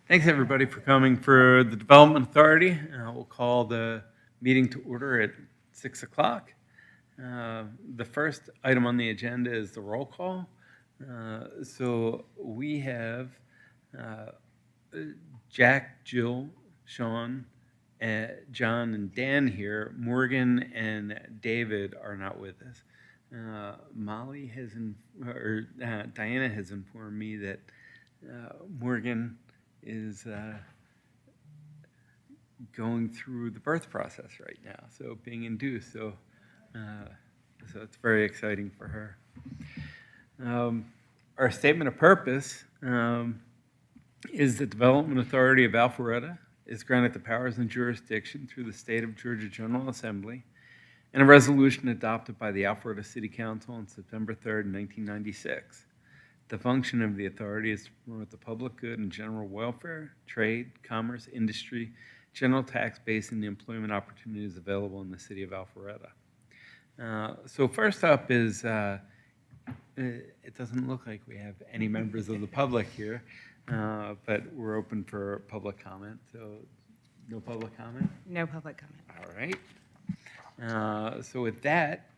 Thanks, everybody, for coming for the Development Authority. We'll call the meeting to order at 6 o'clock. The first item on the agenda is the roll call. So we have Jack, Jill, Sean, John, and Dan here. Morgan and David are not with us. Molly has, Diana has informed me that Morgan is going through the birth process right now, so being induced. So it's very exciting for her. Our statement of purpose is the Development Authority of Alpharetta is granted the powers and jurisdiction through the State of Georgia General Assembly and a resolution adopted by the Alpharetta City Council on September 3rd, 1996. The function of the authority is to promote the public good and general welfare, trade, commerce, industry, general tax base, and the employment opportunities available in the city of Alpharetta. So first up is, it doesn't look like we have any members of the public here, but we're open for public comment. So no public comment? No public comment. All right. So with that,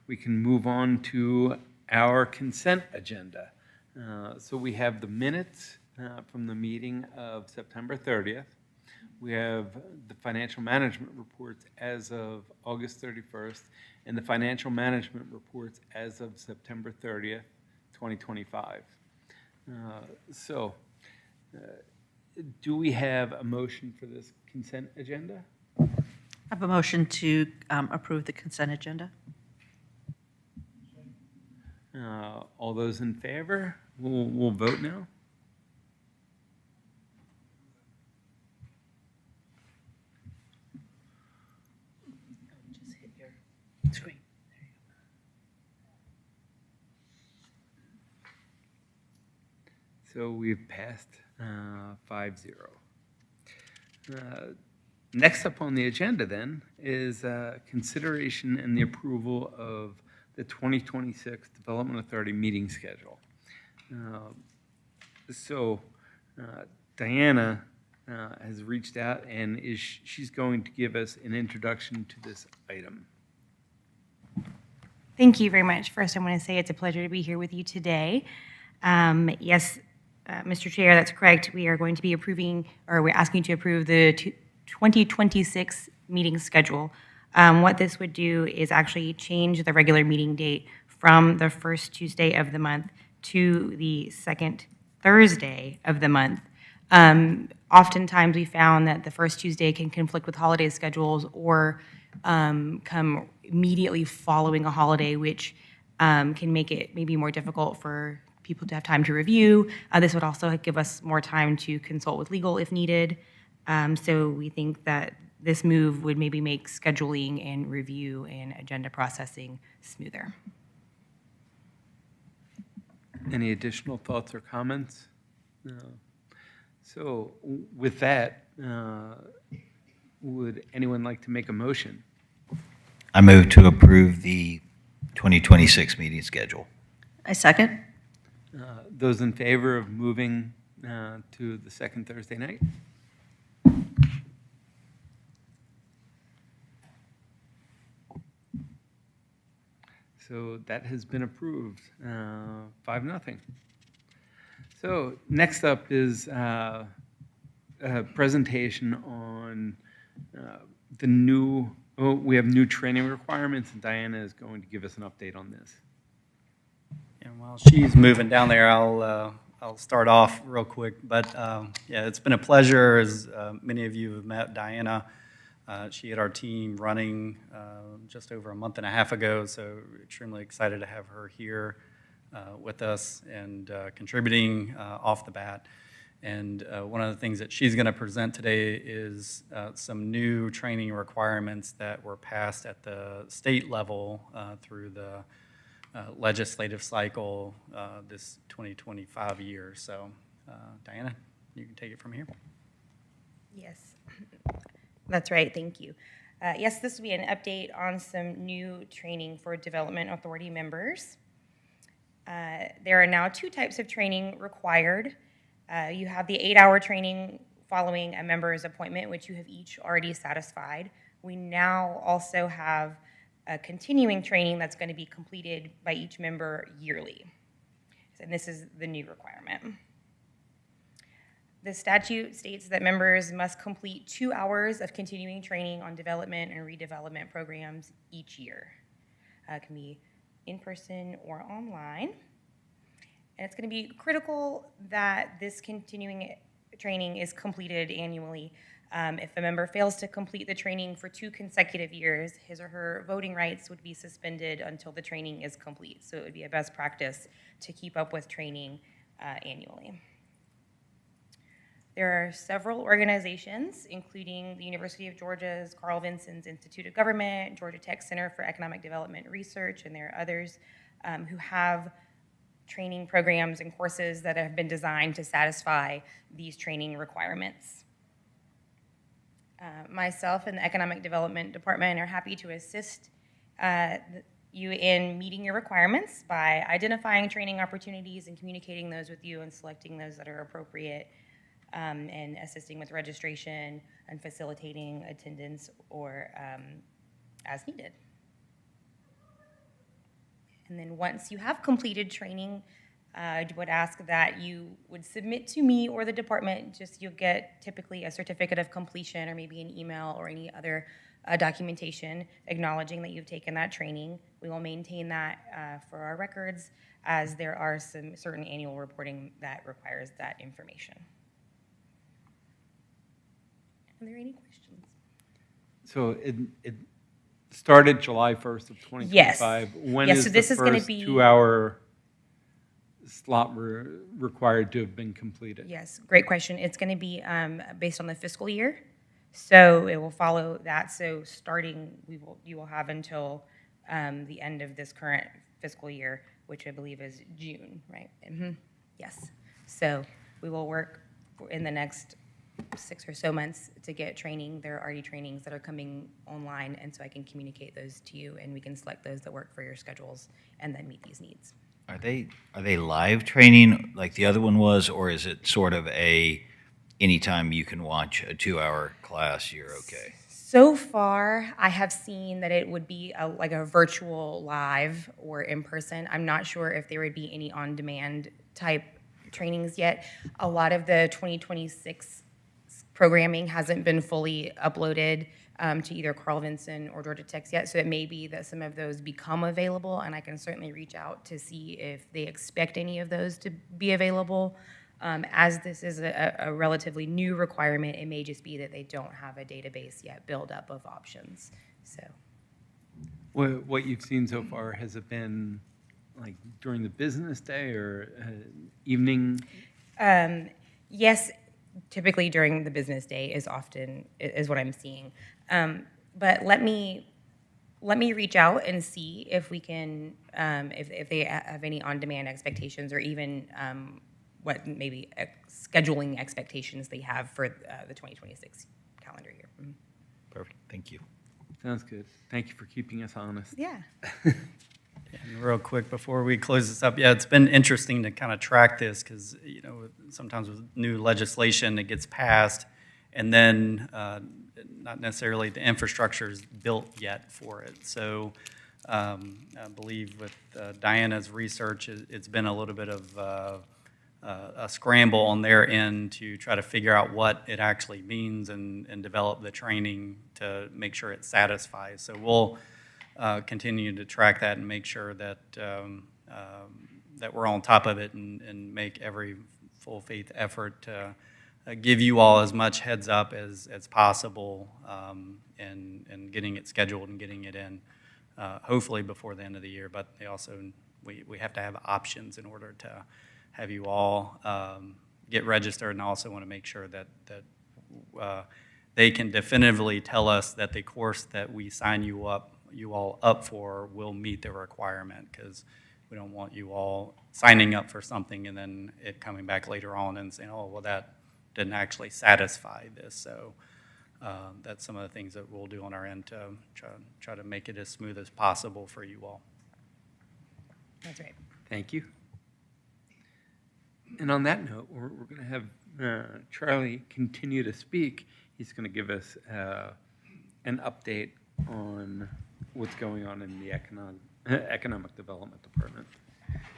we can move on to our consent agenda. So we have the minutes from the meeting of September 30th. We have the financial management reports as of August 31st and the financial management reports as of September 30th, 2025. Do we have a motion for this consent agenda? I have a motion to approve the consent agenda. All those in favor? We'll vote now. Just hit your screen. There you So we've passed 5-0. Next up on the agenda then is consideration and the approval of the 2026 Development Authority meeting schedule. Diana has reached out and she's going to give us an introduction to this item. Thank you very much. First, I want to say it's a pleasure to be here with you today. Yes, Mr. Chair, that's correct. We are going to be approving, or we're asking to approve the 2026 meeting schedule. What this would do is actually change the regular meeting date from the first Tuesday of the month to the second Thursday of the month. Oftentimes we found that the first Tuesday can conflict with holiday schedules or come immediately following a holiday, which can make it maybe more difficult for people to have time to review. This would also give us more time to consult with legal if needed. So we think that this move would maybe make scheduling and review and agenda processing smoother. Any additional thoughts or comments? No. So with that, would anyone like to make a motion? I move to approve the 2026 meeting schedule. I second. Those in favor of moving to the second Thursday night? So that has been approved, 5-0. So next up is a presentation on the new, we have new training requirements, and Diana is going to give us an update on this. And while she's moving down there, I'll start off real quick. But yeah, it's been a pleasure, as many of you have met Diana. She had our team running just over a month and a half ago, so extremely excited to have her here with us and contributing off the bat. And one of the things that she's going to present today is some new training requirements that were passed at the state level through the legislative cycle this 2025 year. So Diana, you can take it from here. Yes, that's right. Thank you. Yes, this will be an update on some new training for Development Authority members. There are now two types of training required. You have the 8-hour training following a member's appointment, which you have each already satisfied. We now also have a continuing training that's going to be completed by each member yearly. And this is the new requirement. The statute states that members must complete 2 hours of continuing training on development and redevelopment programs each year. It can be in person or online. And it's going to be critical that this continuing training is completed annually. If a member fails to complete the training for 2 consecutive years, his or her voting rights would be suspended until the training is complete. So it would be a best practice to keep up with training annually. There are several organizations, including the University of Georgia's Carl Vinson's Institute of Government, Georgia Tech Center for Economic Development Research, and there are others who have training programs and courses that have been designed to satisfy these training requirements. Myself and the Economic Development Department are happy to assist you in meeting your requirements by identifying training opportunities and communicating those with you and selecting those that are appropriate, and assisting with registration and facilitating attendance or as needed. And then once you have completed training, I would ask that you would submit to me or the department. You'll get typically a certificate of completion or maybe an email or any other documentation acknowledging that you've taken that training. We will maintain that for our records, as there are some certain annual reporting that requires that information. Are there any questions? So it started July 1st of 2025. Yes. When Yes, is so this the is gonna first be- 2-hour slot required to have been completed? Yes, great question. It's going to be based on the fiscal year, so it will follow that. So starting, you will have until the end of this current fiscal year, which I believe is June, right? Mm-hmm. Yes. So we will work in the next 6 or so months to get training. There are already trainings that are coming online, and so I can communicate those to you, and we can select those that work for your schedules and then meet these needs. Are they live training like the other one was, or is it sort of a anytime you can watch a 2-hour class, you're okay? So far, I have seen that it would be like a virtual live or in person. I'm not sure if there would be any on-demand type trainings yet. A lot of the 2026 programming hasn't been fully uploaded to either Carl Vinson or Georgia Tech yet, so it may be that some of those become available, and I can certainly reach out to see if they expect any of those to be available. As this is a relatively new requirement, it may just be that they don't have a database yet built up of options. So, What you've seen so far, has it been like during the business day or evening? yes, typically during the business day is what I'm seeing. But let me reach out and see if we can, if they have any on-demand expectations, or even what maybe scheduling expectations they have for the 2026 calendar year. Mm-hmm. Perfect. Thank you. Sounds good. Thank you for keeping us honest. Yeah. And real quick before we close this up, yeah, it's been interesting to kind of track this because, you know, sometimes with new legislation, it gets passed, and then not necessarily the infrastructure is built yet for it. So I believe with Diana's research, it's been a little bit of a scramble on their end to try to figure out what it actually means and develop the training to make sure it satisfies. So we'll continue to track that and make sure that that we're on top of it and make every full faith effort to give you all as much heads up as possible and getting it scheduled and getting it in, hopefully before the end of the year. But they also, we have to have options in order to have you all get registered, and also want to make sure that they can definitively tell us that the course that we sign you all up for will meet the requirement, because we don't want you all signing up for something and then it coming back later on and saying, oh, well, that didn't actually satisfy this. So that's some of the things that we'll do on our end to try to make it as smooth as possible for you all. That's right. Thank you. And on that note, we're going to have Charlie continue to speak. He's going to give us an update on what's going on in the Economic Development Department.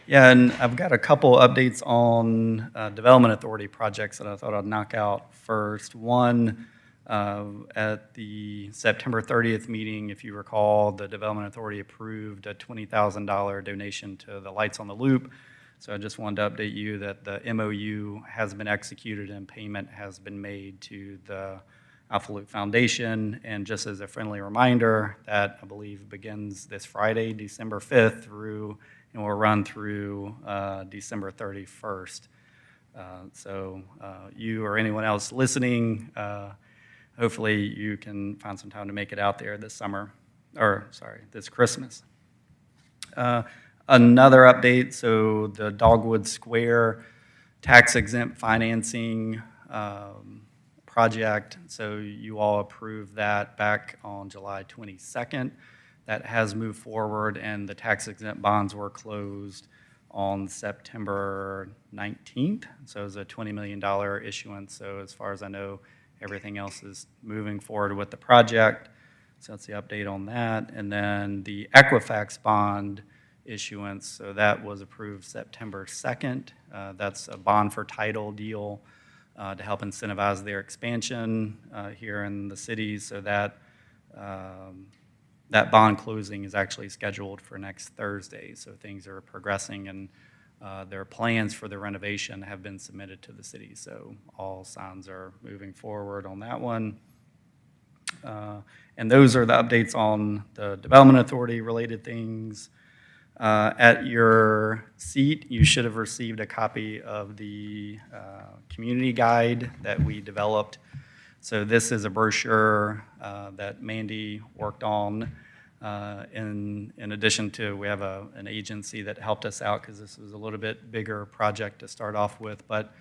Yeah, and I've got a couple updates on Development Authority projects that I thought I'd knock out first. One, at the September 30th meeting, if you recall, the Development Authority approved a $20,000 donation to the Lights on the Loop. So I just wanted to update you that the MOU has been executed and payment has been made to the Alpha Loop Foundation. And just as a friendly reminder, that I believe begins this Friday, December 5th, through and will run through December 31st. So you or anyone else listening, hopefully you can find some time to make it out there this summer, or sorry, this Christmas. Another update, so the Dogwood Square tax exempt financing project, so you all approved that back on July 22nd. That has moved forward, and the tax exempt bonds were closed on September 19th. So it was a $20 million issuance. So as far as I know, everything else is moving forward with the project. So that's the update on that. And then the Equifax bond issuance, so that was approved September 2nd. That's a bond for title deal to help incentivize their expansion here in the city. So that that bond closing is actually scheduled for next Thursday. So things are progressing, and their plans for the renovation have been submitted to the city. So all signs are moving forward on that one. And those are the updates on the Development Authority related things. At your seat, you should have received a copy of the community guide that we developed. So this is a brochure that Mandy worked on. In addition to, we have an agency that helped us out because this was a little bit bigger project to start off with. But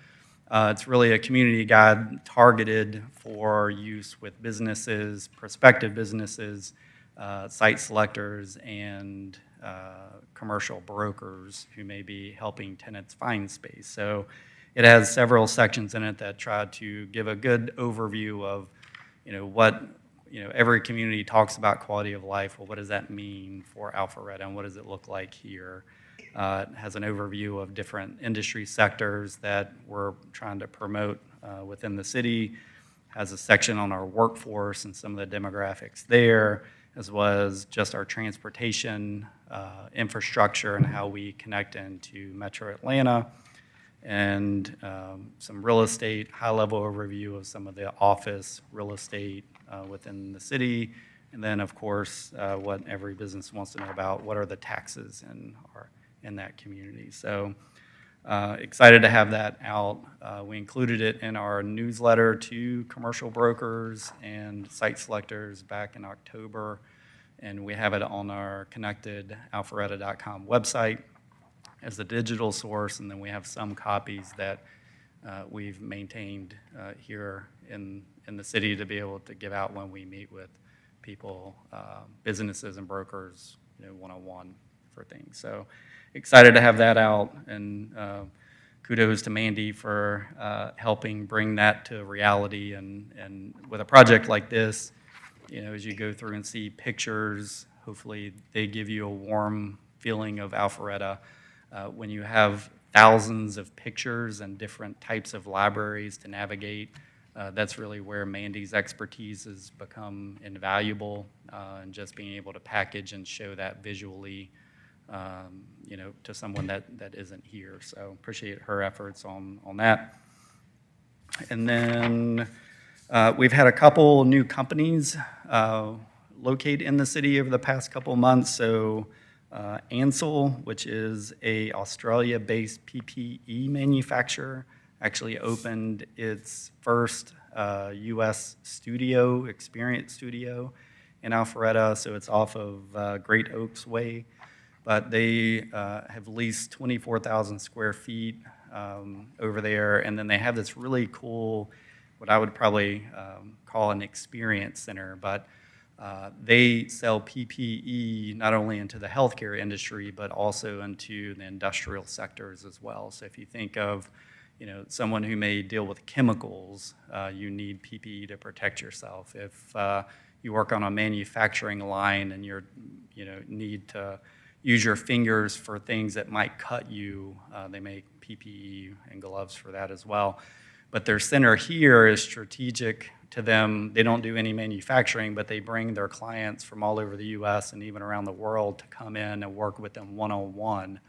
it's really a community guide targeted for use with businesses, prospective businesses, site selectors, and commercial brokers who may be helping tenants find space. So it has several sections in it that try to give a good overview of, what, every community talks about quality of life. Well, what does that mean for Alpharetta, and what does it look like here? It has an overview of different industry sectors that we're trying to promote within the city. Has a section on our workforce and some of the demographics there, as well as just our transportation infrastructure and how we connect into Metro Atlanta, and some real estate, high-level overview of some of the office real estate within the city, and then, of course, what every business wants to know about, what are the taxes in that community. So excited to have that out. We included it in our newsletter to commercial brokers and site selectors back in October, and we have it on our connected alpharetta.com website as a digital source, and then we have some copies that we've maintained here in the city to be able to give out when we meet with people, businesses and brokers, one-on-one for things. So excited to have that out, and kudos to Mandy for helping bring that to reality. And with a project like this, as you go through and see pictures, hopefully they give you a warm feeling of Alpharetta. When you have thousands of pictures and different types of libraries to navigate, that's really where Mandy's expertise has become invaluable, and just being able to package and show that visually, to someone that isn't here. So appreciate her efforts on that. And then we've had a couple new companies locate in the city over the past couple months. So Ansel, which is a Australia-based PPE manufacturer, actually opened its first U.S. experience studio in Alpharetta. So it's off of Great Oaks Way. But they have leased 24,000 square feet over there. And then they have this really cool, what I would probably call an experience center. But they sell PPE not only into the healthcare industry, but also into the industrial sectors as well. So if you think of, someone who may deal with chemicals, you need PPE to protect yourself. If you work on a manufacturing line and need to use your fingers for things that might cut you, they make PPE and gloves for that as well. But their center here is strategic to them. They don't do any manufacturing, but they bring their clients from all over the U.S. and even around the world to come in and work with them one-on-one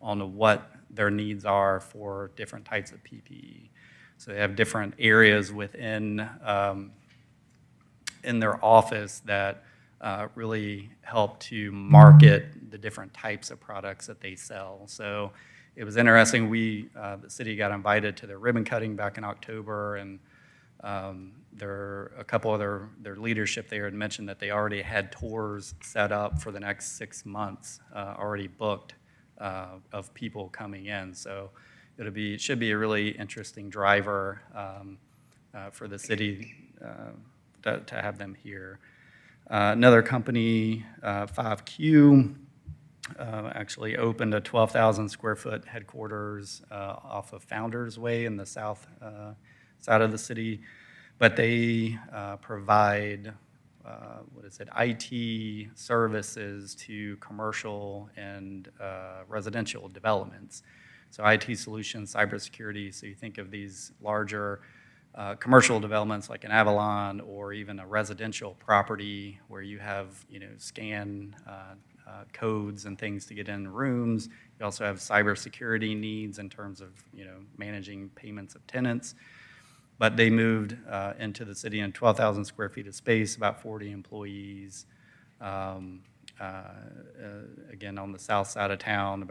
on what their needs are for different types of PPE. So they have different areas within in their office that really help to market the different types of products that they sell. So it was interesting. The city got invited to their ribbon cutting back in October, and a couple of their leadership there had mentioned that they already had tours set up for the next 6 months, already booked of people coming in. So it should be a really interesting driver for the city to have them here. Another company, 5Q, actually opened a 12,000 square foot headquarters off of Founders Way in the south side of the city. But they provide, IT services to commercial and residential developments. So IT solutions, cybersecurity, so you think of these larger commercial developments like an Avalon or even a residential property where you have, scan codes and things to get in rooms. You also have cybersecurity needs in terms of, managing payments of tenants. But they moved into the city in 12,000 square feet of space, about 40 employees. Again, on the south side of town.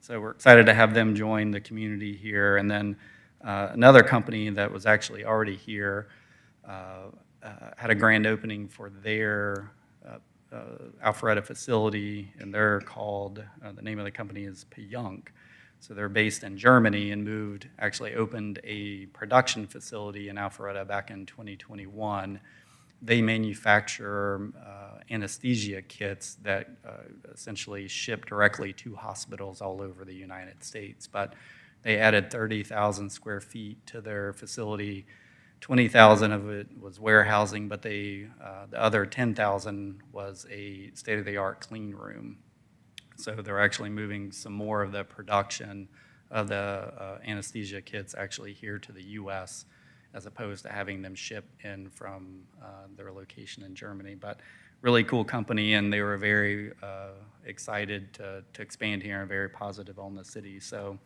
So we're excited to have them join the community here. And then another company that was actually already here had a grand opening for their Alpharetta facility, and they're called, the name of the company is Payunk. So they're based in Germany and actually opened a production facility in Alpharetta back in 2021. They manufacture anesthesia kits that essentially ship directly to hospitals all over the United States. But they added 30,000 square feet to their facility. 20,000 of it was warehousing, but the other 10,000 was a state-of-the-art clean room. So they're actually moving some more of the production of the anesthesia kits actually here to the U.S. as opposed to having them shipped in from their location in Germany. But really cool company, and they were very excited to expand here and very positive on the city. So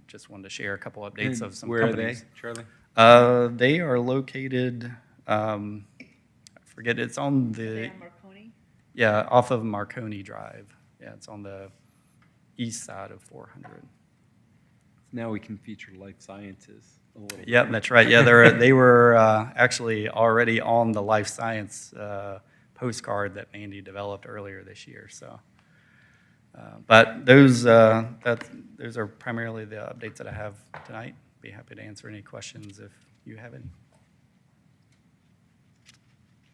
just wanted to share a couple updates of some companies. Where are they, Charlie? They are located, I forget, it's on the... Marconi? Yeah, off of Marconi Drive. Yeah, it's on the east side of 400. Now we can feature life sciences a little bit. Yep, that's right. Yeah, they were actually already on the life science postcard that Mandy developed earlier this year. So, but those are primarily the updates that I have tonight. Be happy to answer any questions if you have any.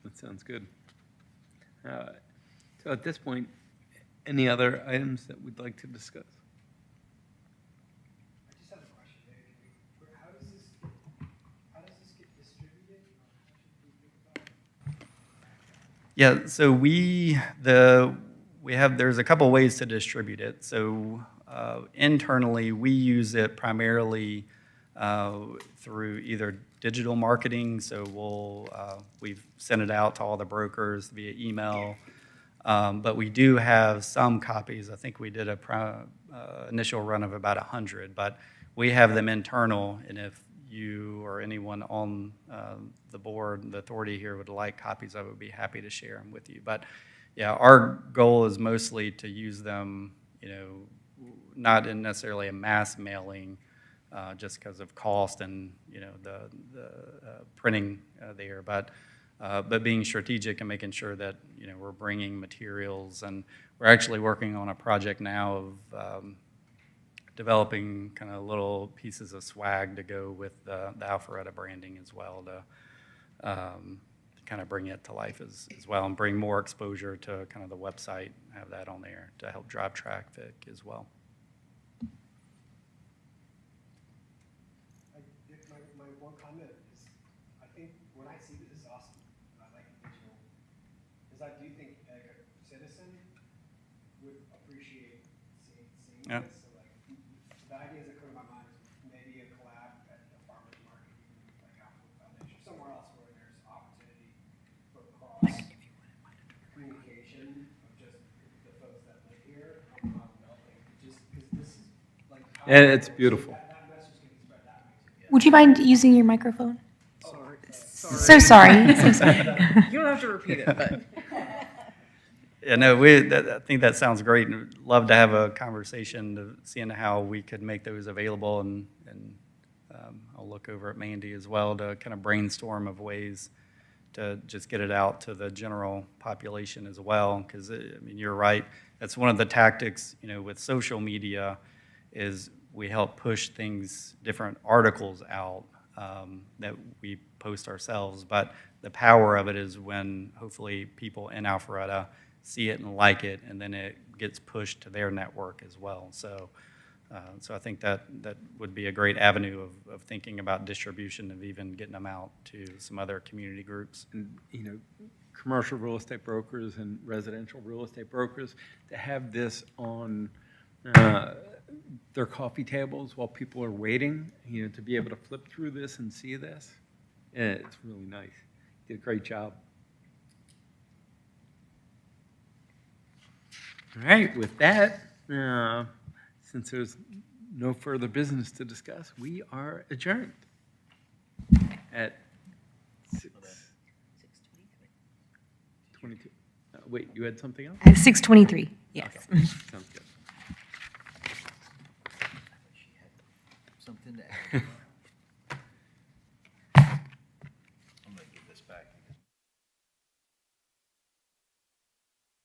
That sounds good. So at this point, any other items that we'd like to discuss? I just have a question. How does this get distributed? How should we think about it? Yeah, so there's a couple ways to distribute it. So internally, we use it primarily through either digital marketing. So we've sent it out to all the brokers via email. But we do have some copies. I think we did a initial run of about 100, but we have them internal, and if you or anyone on the board, the authority here would like copies of it, we'd be happy to share them with you. But yeah, our goal is mostly to use them, not in necessarily a mass mailing, just because of cost and the printing there, but being strategic and making sure that we're bringing materials. And we're actually working on a project now of developing kind of little pieces of swag to go with the Alpharetta branding as well, to kind of bring it to life as well and bring more exposure to kind of the website, have that on there to help drive traffic as well. my one comment is, I think when I see this is awesome, and I like the visual, is I do think like a citizen would appreciate seeing Yeah. this. So like, the ideas that come to my mind is maybe a collab at the farmer's market, even like Alpharetta Foundation, somewhere else where there's opportunity for cross communication of just the folks that live here on developing, just because this is like. Yeah, it's beautiful. That message can be spread that way too. Would you mind using your microphone? So sorry. So sorry. You don't have to repeat it, but. Yeah, no, I think that sounds great, and love to have a conversation to seeing how we could make those available, and I'll look over at Mandy as well to kind of brainstorm of ways to just get it out to the general population as well, because, I mean, you're right, that's one of the tactics, with social media, is we help push things, different articles out that we post ourselves, but the power of it is when hopefully people in Alpharetta see it and like it, and then it gets pushed to their network as well. So I think that would be a great avenue of thinking about distribution, of even getting them out to some other community groups. And, commercial real estate brokers and residential real estate brokers to have this on their coffee tables while people are waiting, to be able to flip through this and see this. It's really nice. You did a great job. All right, with that, since there's no further business to discuss, we are adjourned at 6:22. Wait, you had something else? At 6:23, yes.